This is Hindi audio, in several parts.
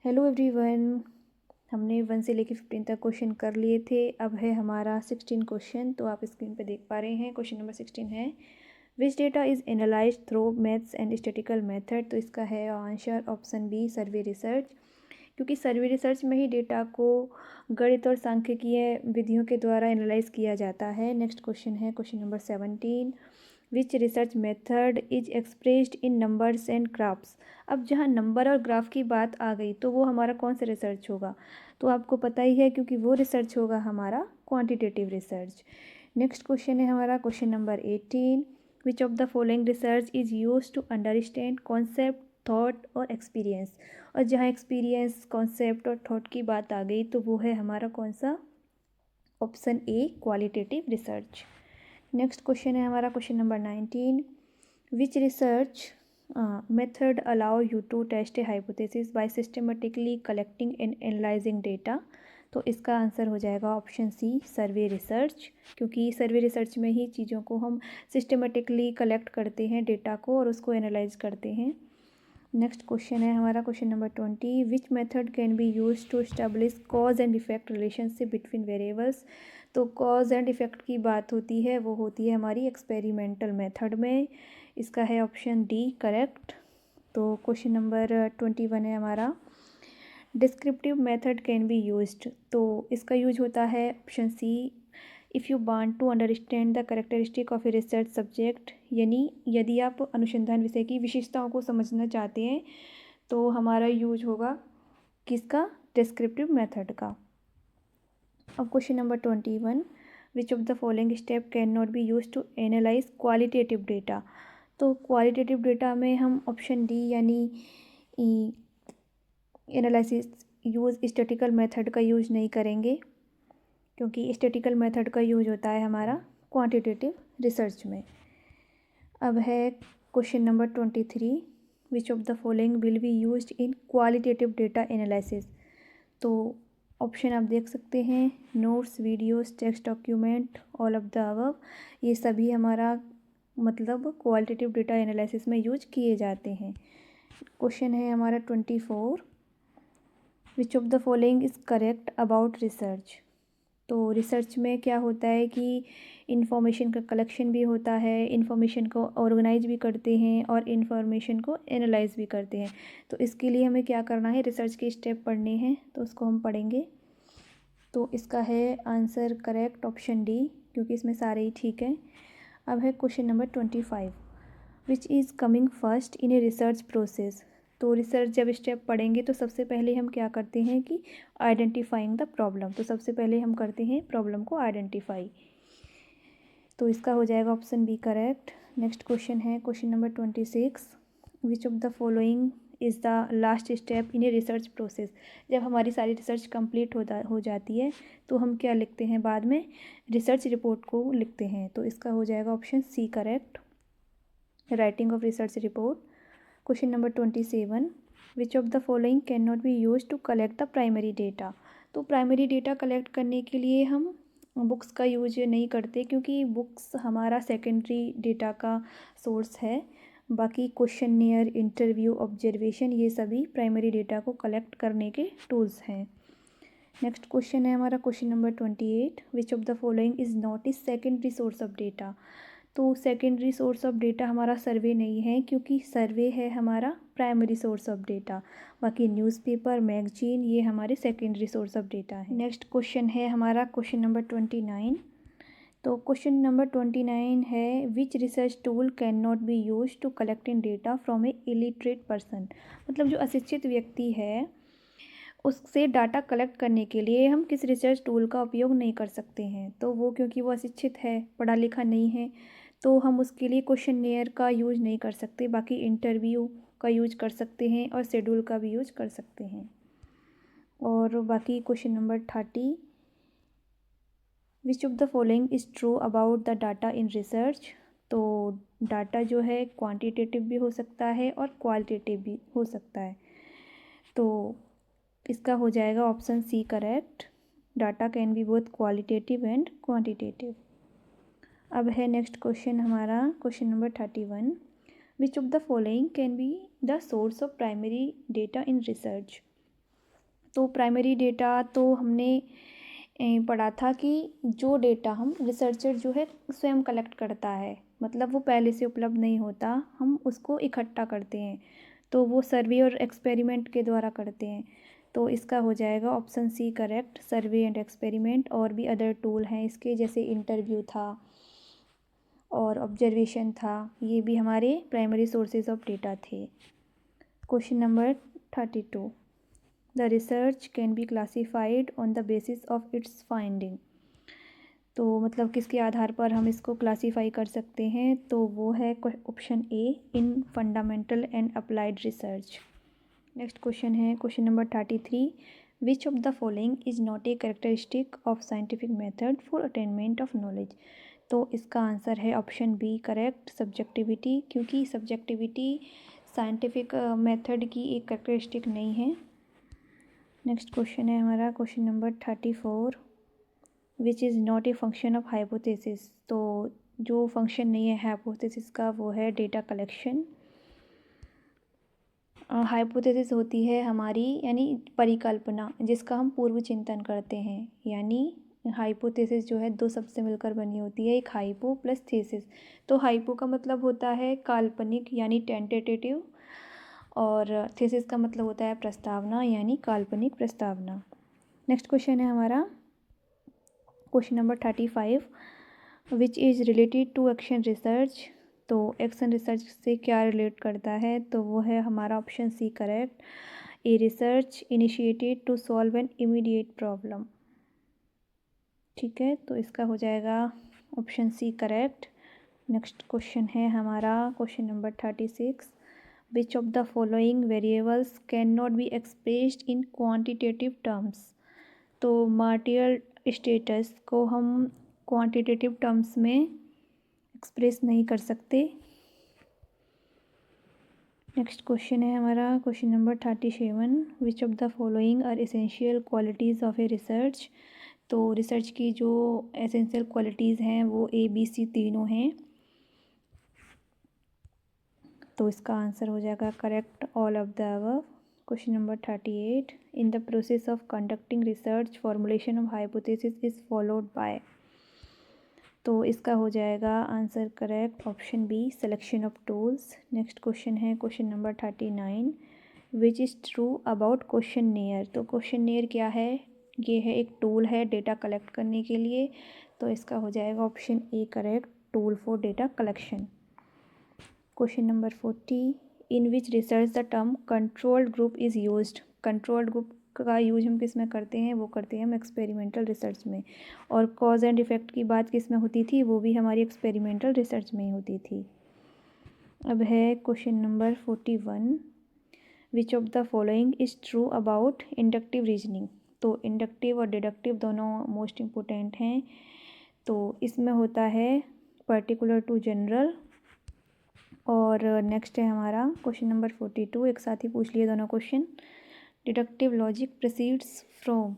Hello everyone. हमने 1 से लेकर 15 तक क्वेश्चन कर लिए थे। अब है हमारा 16 क्वेश्चन, तो आप स्क्रीन पे देख पा रहे हैं। क्वेश्चन नंबर 16 है, which data is analyse through maths and statical method. तो इसका है answer option B, survey research, क्योंकि सर्वे रिसर्च में ही डेटा को गणित और सांख्यिकीय विधियों के द्वारा एनालाइज किया जाता है। नेक्स्ट क्वेश्चन है question number 17, which research method is expressed in numbers and graphs. अब जहाँ नंबर और ग्राफ की बात आ गई तो वो हमारा कौन सा रिसर्च होगा, तो आपको पता ही है, क्योंकि वो रिसर्च होगा हमारा क्वांटिटेटिव रिसर्च। नेक्स्ट क्वेश्चन है हमारा question number 18, which of the following research is use to understand concept, thought और एक्सपीरियंस। और जहाँ एक्सपीरियंस, कॉन्सेप्ट और थॉट की बात आ गई तो वो है हमारा कौन सा, option A, qualitative research. Next question है हमारा question number 19, which research method allow you to test a hypothesis by systematically collecting and analysing data. तो इसका आंसर हो जाएगा ऑप्शन सी, सर्वे रिसर्च, क्योंकि सर्वे रिसर्च में ही चीज़ों को हम सिस्टमेटिकली कलेक्ट करते हैं डेटा को और उसको एनालाइज करते हैं। नेक्स्ट क्वेश्चन है हमारा question number 20, which method can be use to establish cause and effect relationship between variables. तो कॉज एंड इफेक्ट की बात होती है, वो होती है हमारी एक्सपेरिमेंटल मेथड में। इसका है ऑप्शन डी, करेक्ट। तो क्वेश्चन नंबर 21 है हमारा, descriptive method can be used. तो इसका यूज होता है option C, if you want to understand the characteristic of a research subject. यानी यदि आप अनुसंधान विषय की विशेषताओं को समझना चाहते हैं तो हमारा यूज होगा किसका, डिस्क्रिप्टिव मेथड का। अब question number 21, which of the following step can not be use to analyse qualitative data. तो क्वालिटेटिव डेटा में हम ऑप्शन डी यानी एनालिसिस यूज़ स्टैटिकल मेथड का यूज़ नहीं करेंगे, क्योंकि स्टैटिकल मेथड का यूज होता है हमारा क्वांटिटेटिव रिसर्च में। अब है question number 23, which of the following will be used in qualitative data analysis. तो ऑप्शन आप देख सकते हैं, notes, videos, text document, all of the above. ये सभी हमारा मतलब क्वालिटेटिव डेटा एनालिसिस में यूज किए जाते हैं। क्वेश्चन है हमारा 24, विच of the following is correct about research. तो रिसर्च में क्या होता है कि इन्फॉर्मेशन का कलेक्शन भी होता है, इन्फॉर्मेशन को ऑर्गेनाइज भी करते हैं और इन्फॉर्मेशन को एनालाइज भी करते हैं। तो इसके लिए हमें क्या करना है, रिसर्च के स्टेप पढ़ने हैं, तो उसको हम पढ़ेंगे। तो इसका है आंसर करेक्ट ऑप्शन डी, क्योंकि इसमें सारे ही ठीक हैं। अब है question number 25, which is coming first in a research process. तो रिसर्च जब स्टेप पढ़ेंगे तो सबसे पहले हम क्या करते हैं कि आइडेंटिफाइंग द प्रॉब्लम। तो सबसे पहले हम करते हैं प्रॉब्लम को आइडेंटिफाई। तो इसका हो जाएगा option B, correct. Next question है question number 26, which of the following is the last step in a research process. जब हमारी सारी रिसर्च कंप्लीट हो जाती है तो हम क्या लिखते हैं, बाद में रिसर्च रिपोर्ट को लिखते हैं। तो इसका हो जाएगा option C, correct, writing of research report. Question number 27, which of the following can not be use to collect the primary data. तो प्राइमरी डेटा कलेक्ट करने के लिए हम बुक्स का यूज नहीं करते, क्योंकि बुक्स हमारा सेकेंडरी डेटा का सोर्स है। बाकी क्वेश्चनियर, इंटरव्यू, ऑब्जर्वेशन, ये सभी प्राइमरी डेटा को कलेक्ट करने के टूल्स हैं। नेक्स्ट क्वेश्चन है हमारा question number 28, which of the following is not a secondary source of data. तो सेकेंडरी सोर्स ऑफ डेटा हमारा सर्वे नहीं है, क्योंकि सर्वे है हमारा प्राइमरी सोर्स ऑफ डेटा। बाकी न्यूज़पेपर, मैगजीन, ये हमारे सेकेंडरी सोर्स ऑफ डेटा है। नेक्स्ट क्वेश्चन है हमारा क्वेश्चन नंबर 29। तो क्वेश्चन नंबर 29 है, which research tool can not be use to collecting data from a illiterate person. मतलब जो अशिक्षित व्यक्ति है उससे डाटा कलेक्ट करने के लिए हम किस रिसर्च टूल का उपयोग नहीं कर सकते हैं। तो वो क्योंकि वो अशिक्षित है, पढ़ा लिखा नहीं है, तो हम उसके लिए क्वेश्चनियर का यूज नहीं कर सकते। बाकी इंटरव्यू का यूज कर सकते हैं और शेड्यूल का भी यूज कर सकते हैं। और बाकी question number 30, which of the following is true about the data in research. तो डाटा जो है क्वांटिटेटिव भी हो सकता है और क्वालिटेटिव भी हो सकता है। तो इसका हो जाएगा option C, correct, data can be both qualitative and quantitative. अब है नेक्स्ट क्वेश्चन हमारा question number 31, which of the following can be the source of primary data in research. तो प्राइमरी डेटा तो हमने पढ़ा था कि जो डेटा हम रिसर्चर जो है स्वयं कलेक्ट करता है, मतलब वो पहले से उपलब्ध नहीं होता, हम उसको इकट्ठा करते हैं, तो वो सर्वे और एक्सपेरिमेंट के द्वारा करते हैं। तो इसका हो जाएगा option C correct, survey and experiment. और भी अदर टूल हैं इसके, जैसे इंटरव्यू था और ऑब्जर्वेशन था, ये भी हमारे प्राइमरी सोर्सेज ऑफ डेटा थे। Question number 32, the research can be classified on the basis of its finding. तो मतलब किसके आधार पर हम इसको क्लासीफाई कर सकते हैं, तो वो है option A, in fundamental and applied research. Next question है question number 33, which of the following is not a characteristic of scientific method for attainment of knowledge. तो इसका आंसर है ऑप्शन बी करेक्ट, सब्जेक्टिविटी, क्योंकि सब्जेक्टिविटी साइंटिफिक मेथड की एक कैरेक्टरिस्टिक नहीं है। नेक्स्ट क्वेश्चन है हमारा question number 34, which is not a function of hypothesis. तो जो फंक्शन नहीं है हाइपोथेसिस का वो है डेटा कलेक्शन। हाइपोथेसिस होती है हमारी यानी परिकल्पना, जिसका हम पूर्व चिंतन करते हैं, यानी हाइपोथेसिस जो है दो शब्द से मिलकर बनी होती है, एक हाइपो प्लस थेसिस। तो हाइपो का मतलब होता है काल्पनिक यानी टेंटेटिव, और थेसिस का मतलब होता है प्रस्तावना यानी काल्पनिक प्रस्तावना। नेक्स्ट क्वेश्चन है हमारा question number 35, which is related to action research. तो एक्शन रिसर्च से क्या रिलेट करता है, तो वो है हमारा option C correct, a research initiated to solve an immediate problem. ठीक है, तो इसका हो जाएगा option C correct. Next question है हमारा question number 36, which of the following variables can not be expressed in quantitative terms. तो मटेरियल स्टेटस को हम क्वांटिटेटिव टर्म्स में एक्सप्रेस नहीं कर सकते। नेक्स्ट क्वेश्चन है हमारा question number 37, which of the following are essential qualities of a research. तो रिसर्च की जो एसेंशियल क्वालिटीज़ हैं वो ए बी सी तीनों हैं, तो इसका आंसर हो जाएगा correct, all of the above. Question number 38, in the process of conducting research formulation of hypothesis is followed by. तो इसका हो जाएगा answer correct, option B selection of tools. Next question है question number 39, which is true about questionnaire. तो क्वेश्चननेयर क्या है, ये है एक टूल है डेटा कलेक्ट करने के लिए, तो इसका हो जाएगा option A correct, tool for data collection. Question number 40, in which research the term controlled group is used. Controlled group का यूज हम किस में करते हैं, वो करते हैं हम एक्सपेरिमेंटल रिसर्च में, और कॉज एंड इफ़ेक्ट की बात किस में होती थी, वो भी हमारी एक्सपेरिमेंटल रिसर्च में ही होती थी। अब है question number 41, which of the following is true about inductive reasoning. तो इंडक्टिव और डिडक्टिव दोनों मोस्ट इम्पोर्टेंट हैं, तो इसमें होता है पर्टिकुलर टू जनरल। और नेक्स्ट है हमारा क्वेश्चन नंबर 42, एक साथ ही पूछ लिए दोनों question, deductive logic proceeds from.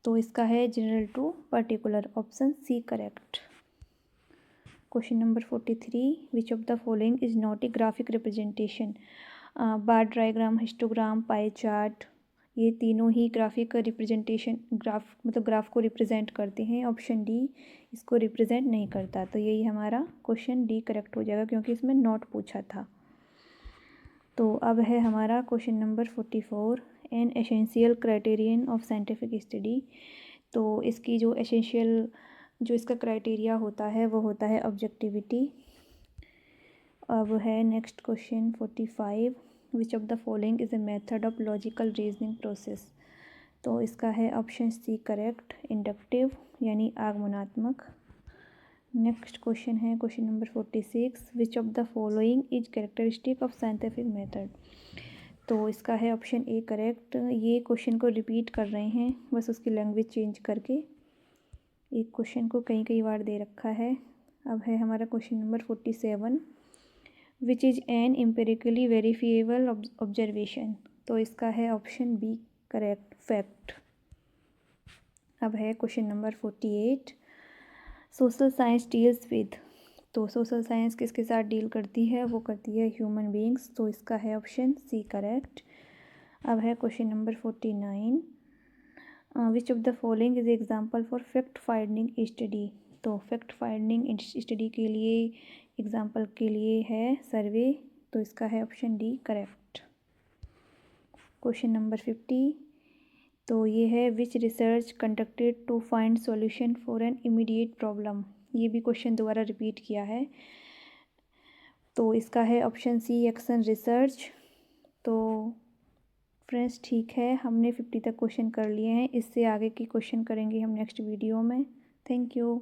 तो इसका है general to particular, option C correct. Question number 43, which of the following is not a graphic representation. Bar diagram, histogram, pie chart, ये तीनों ही ग्राफिक रिप्रेजेंटेशन, ग्राफ मतलब ग्राफ को रिप्रेजेंट करते हैं। ऑप्शन डी इसको रिप्रेजेंट नहीं करता, तो यही हमारा क्वेश्चन डी करेक्ट हो जाएगा, क्योंकि इसमें नॉट पूछा था। तो अब है हमारा question number 44, an essential criterion of scientific study. तो इसकी जो एसेंशियल जो इसका क्राइटेरिया होता है वो होता है ऑब्जेक्टिविटी। अब है next question 45, which of the following is a method of logical reasoning process. तो इसका है ऑप्शन सी करेक्ट, इंडक्टिव यानी आगमनात्मक। नेक्स्ट क्वेश्चन है question number 46, which of the following is characteristic of scientific method. तो इसका है ऑप्शन ए करेक्ट। ये क्वेश्चन को रिपीट कर रहे हैं, बस उसकी लैंग्वेज चेंज करके, एक क्वेश्चन को कई कई बार दे रखा है। अब है हमारा question number 47, which is an empirically verifiable observation. तो इसका है ऑप्शन बी करेक्ट, फैक्ट। अब है question number 48, social science deals with. तो सोशल साइंस किसके साथ डील करती है, वो करती है ह्यूमन बींग्स, तो इसका है ऑप्शन सी करेक्ट। अब है question number 49, which of the following is example for fact finding study. तो फैक्ट फाइंडिंग स्टडी के लिए एग्जाम्पल के लिए है सर्वे, तो इसका है option D correct. Question number 50, तो ये है which research conducted to find solution for an immediate problem. ये भी क्वेश्चन दोबारा रिपीट किया है, तो इसका है ऑप्शन सी एक्शन रिसर्च। तो फ्रेंड्स ठीक है, हमने 50 तक क्वेश्चन कर लिए हैं, इससे आगे की क्वेश्चन करेंगे हम नेक्स्ट वीडियो में। Thank you.